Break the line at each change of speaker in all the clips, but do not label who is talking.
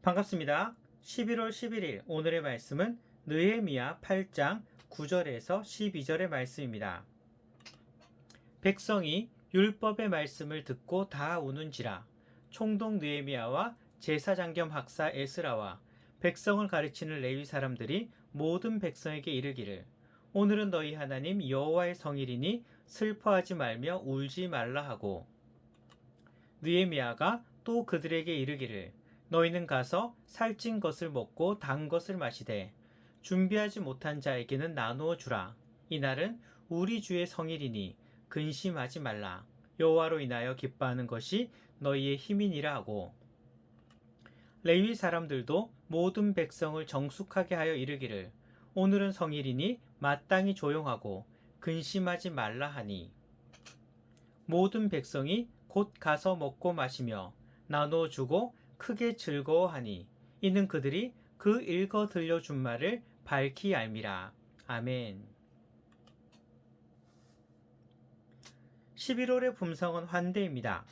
반갑습니다. 11월 11일 오늘의 말씀은 느헤미야 8장 9절에서 12절의 말씀입니다. 백성이 율법의 말씀을 듣고 다 우는지라. 총독 느헤미야와 제사장 겸 학사 에스라와 백성을 가르치는 레위 사람들이 모든 백성에게 이르기를, 오늘은 너희 하나님 여호와의 성일이니 슬퍼하지 말며 울지 말라 하고, 느헤미야가 또 그들에게 이르기를, 너희는 가서 살찐 것을 먹고 단 것을 마시되 준비하지 못한 자에게는 나누어 주라. 이날은 우리 주의 성일이니 근심하지 말라. 여호와로 인하여 기뻐하는 것이 너희의 힘이니라 하고, 레위 사람들도 모든 백성을 정숙하게 하여 이르기를, 오늘은 성일이니 마땅히 조용하고 근심하지 말라 하니, 모든 백성이 곧 가서 먹고 마시며 나누어 주고 크게 즐거워하니, 이는 그들이 그 읽어 들려준 말을 밝히 알미라. 아멘. 11월의 품성은 환대입니다.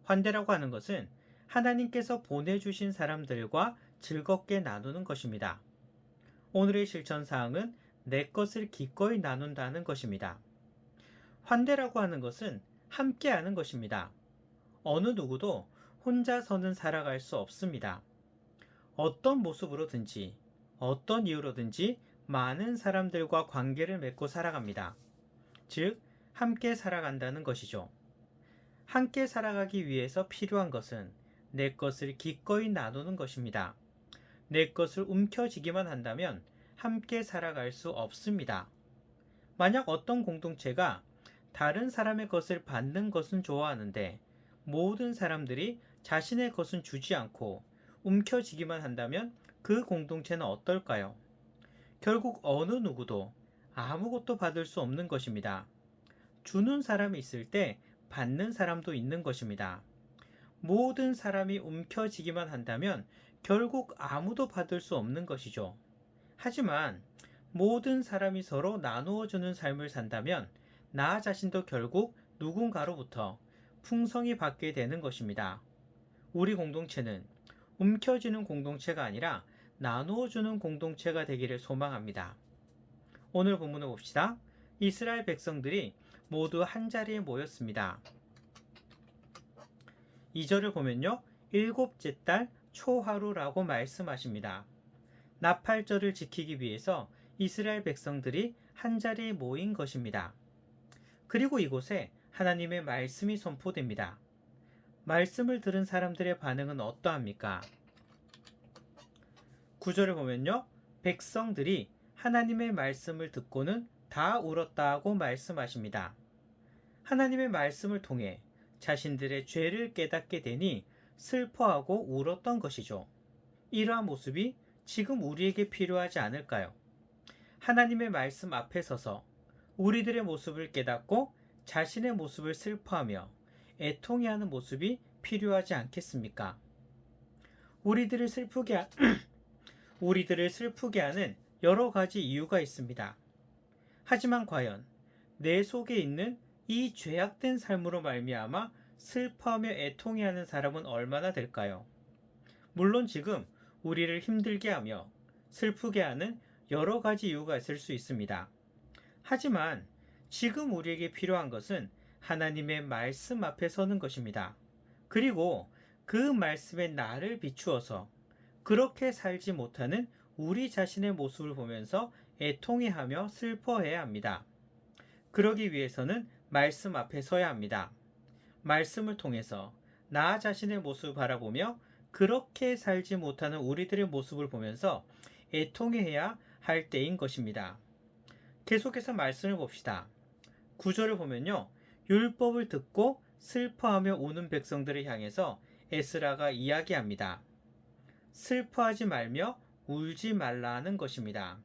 환대라고 하는 것은 하나님께서 보내주신 사람들과 즐겁게 나누는 것입니다. 오늘의 실천사항은 내 것을 기꺼이 나눈다는 것입니다. 환대라고 하는 것은 함께하는 것입니다. 어느 누구도 혼자서는 살아갈 수 없습니다. 어떤 모습으로든지 어떤 이유로든지 많은 사람들과 관계를 맺고 살아갑니다. 즉, 함께 살아간다는 것이죠. 함께 살아가기 위해서 필요한 것은 내 것을 기꺼이 나누는 것입니다. 내 것을 움켜쥐기만 한다면 함께 살아갈 수 없습니다. 만약 어떤 공동체가 다른 사람의 것을 받는 것은 좋아하는데 모든 사람들이 자신의 것은 주지 않고 움켜쥐기만 한다면 그 공동체는 어떨까요? 결국 어느 누구도 아무것도 받을 수 없는 것입니다. 주는 사람이 있을 때 받는 사람도 있는 것입니다. 모든 사람이 움켜쥐기만 한다면 결국 아무도 받을 수 없는 것이죠. 하지만 모든 사람이 서로 나누어주는 삶을 산다면 나 자신도 결국 누군가로부터 풍성히 받게 되는 것입니다. 우리 공동체는 움켜쥐는 공동체가 아니라 나누어주는 공동체가 되기를 소망합니다. 오늘 본문을 봅시다. 이스라엘 백성들이 모두 한자리에 모였습니다. 2절을 보면요, 일곱째 달 초하루라고 말씀하십니다. 나팔절을 지키기 위해서 이스라엘 백성들이 한자리에 모인 것입니다. 그리고 이곳에 하나님의 말씀이 선포됩니다. 말씀을 들은 사람들의 반응은 어떠합니까? 9절을 보면요, 백성들이 하나님의 말씀을 듣고는 다 울었다고 말씀하십니다. 하나님의 말씀을 통해 자신들의 죄를 깨닫게 되니 슬퍼하고 울었던 것이죠. 이러한 모습이 지금 우리에게 필요하지 않을까요? 하나님의 말씀 앞에 서서 우리들의 모습을 깨닫고 자신의 모습을 슬퍼하며 애통해하는 모습이 필요하지 않겠습니까? 우리들을 슬프게 하는 여러 가지 이유가 있습니다. 하지만 과연 내 속에 있는 이 죄악된 삶으로 말미암아 슬퍼하며 애통해하는 사람은 얼마나 될까요? 물론 지금 우리를 힘들게 하며 슬프게 하는 여러 가지 이유가 있을 수 있습니다. 하지만 지금 우리에게 필요한 것은 하나님의 말씀 앞에 서는 것입니다. 그리고 그 말씀에 나를 비추어서 그렇게 살지 못하는 우리 자신의 모습을 보면서 애통해하며 슬퍼해야 합니다. 그러기 위해서는 말씀 앞에 서야 합니다. 말씀을 통해서 나 자신의 모습을 바라보며 그렇게 살지 못하는 우리들의 모습을 보면서 애통해야 할 때인 것입니다. 계속해서 말씀을 봅시다. 9절을 보면요, 율법을 듣고 슬퍼하며 우는 백성들을 향해서 에스라가 이야기합니다. 슬퍼하지 말며 울지 말라는 것입니다.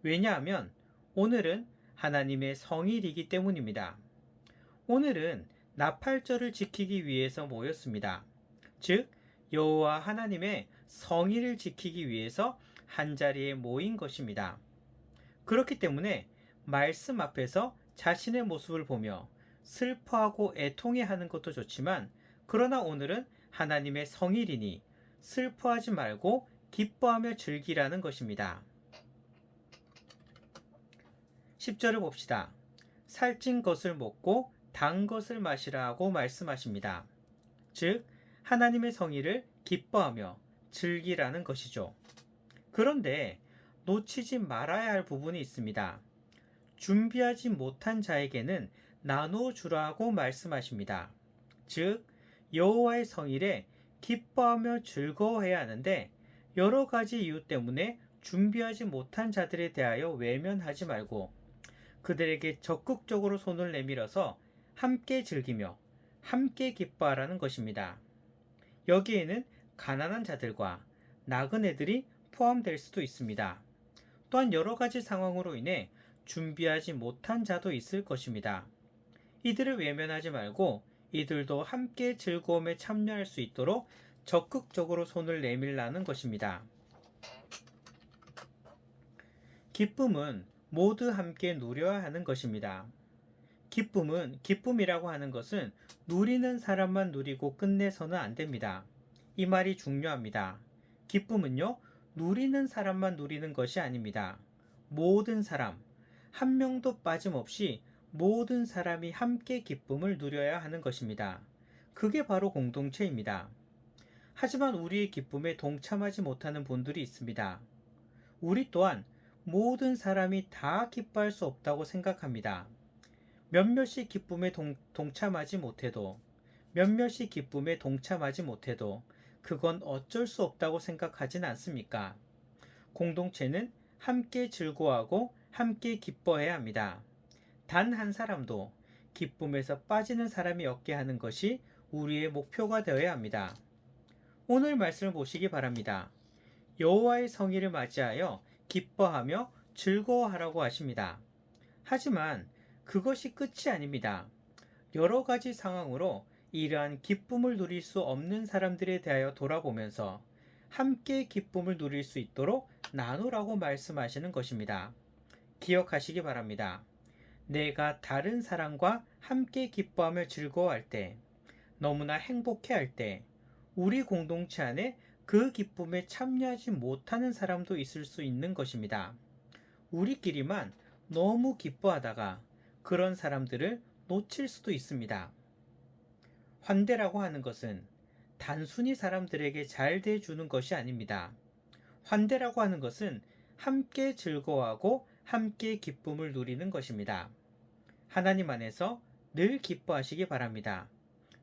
왜냐하면 오늘은 하나님의 성일이기 때문입니다. 오늘은 나팔절을 지키기 위해서 모였습니다. 즉, 여호와 하나님의 성일을 지키기 위해서 한자리에 모인 것입니다. 그렇기 때문에 말씀 앞에서 자신의 모습을 보며 슬퍼하고 애통해하는 것도 좋지만, 그러나 오늘은 하나님의 성일이니 슬퍼하지 말고 기뻐하며 즐기라는 것입니다. 10절을 봅시다. 살찐 것을 먹고 단 것을 마시라고 말씀하십니다. 즉, 하나님의 성의를 기뻐하며 즐기라는 것이죠. 그런데 놓치지 말아야 할 부분이 있습니다. 준비하지 못한 자에게는 나누어 주라고 말씀하십니다. 즉, 여호와의 성일에 기뻐하며 즐거워해야 하는데 여러 가지 이유 때문에 준비하지 못한 자들에 대하여 외면하지 말고 그들에게 적극적으로 손을 내밀어서 함께 즐기며 함께 기뻐하라는 것입니다. 여기에는 가난한 자들과 나그네들이 포함될 수도 있습니다. 또한 여러 가지 상황으로 인해 준비하지 못한 자도 있을 것입니다. 이들을 외면하지 말고 이들도 함께 즐거움에 참여할 수 있도록 적극적으로 손을 내밀라는 것입니다. 기쁨은 모두 함께 누려야 하는 것입니다. 기쁨이라고 하는 것은 누리는 사람만 누리고 끝내서는 안 됩니다. 이 말이 중요합니다. 기쁨은요, 누리는 사람만 누리는 것이 아닙니다. 모든 사람, 한 명도 빠짐없이 모든 사람이 함께 기쁨을 누려야 하는 것입니다. 그게 바로 공동체입니다. 하지만 우리의 기쁨에 동참하지 못하는 분들이 있습니다. 우리 또한 모든 사람이 다 기뻐할 수 없다고 생각합니다. 몇몇이 기쁨에 동참하지 못해도 몇몇이 기쁨에 동참하지 못해도 그건 어쩔 수 없다고 생각하진 않습니까? 공동체는 함께 즐거워하고 함께 기뻐해야 합니다. 단 한 사람도 기쁨에서 빠지는 사람이 없게 하는 것이 우리의 목표가 되어야 합니다. 오늘 말씀을 보시기 바랍니다. 여호와의 성의를 맞이하여 기뻐하며 즐거워하라고 하십니다. 하지만 그것이 끝이 아닙니다. 여러 가지 상황으로 이러한 기쁨을 누릴 수 없는 사람들에 대하여 돌아보면서 함께 기쁨을 누릴 수 있도록 나누라고 말씀하시는 것입니다. 기억하시기 바랍니다. 내가 다른 사람과 함께 기뻐하며 즐거워할 때, 너무나 행복해할 때, 우리 공동체 안에 그 기쁨에 참여하지 못하는 사람도 있을 수 있는 것입니다. 우리끼리만 너무 기뻐하다가 그런 사람들을 놓칠 수도 있습니다. 환대라고 하는 것은 단순히 사람들에게 잘 대해주는 것이 아닙니다. 환대라고 하는 것은 함께 즐거워하고 함께 기쁨을 누리는 것입니다. 하나님 안에서 늘 기뻐하시기 바랍니다.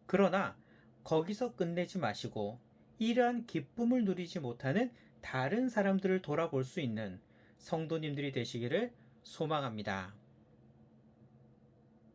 그러나 거기서 끝내지 마시고 이러한 기쁨을 누리지 못하는 다른 사람들을 돌아볼 수 있는 성도님들이 되시기를 소망합니다.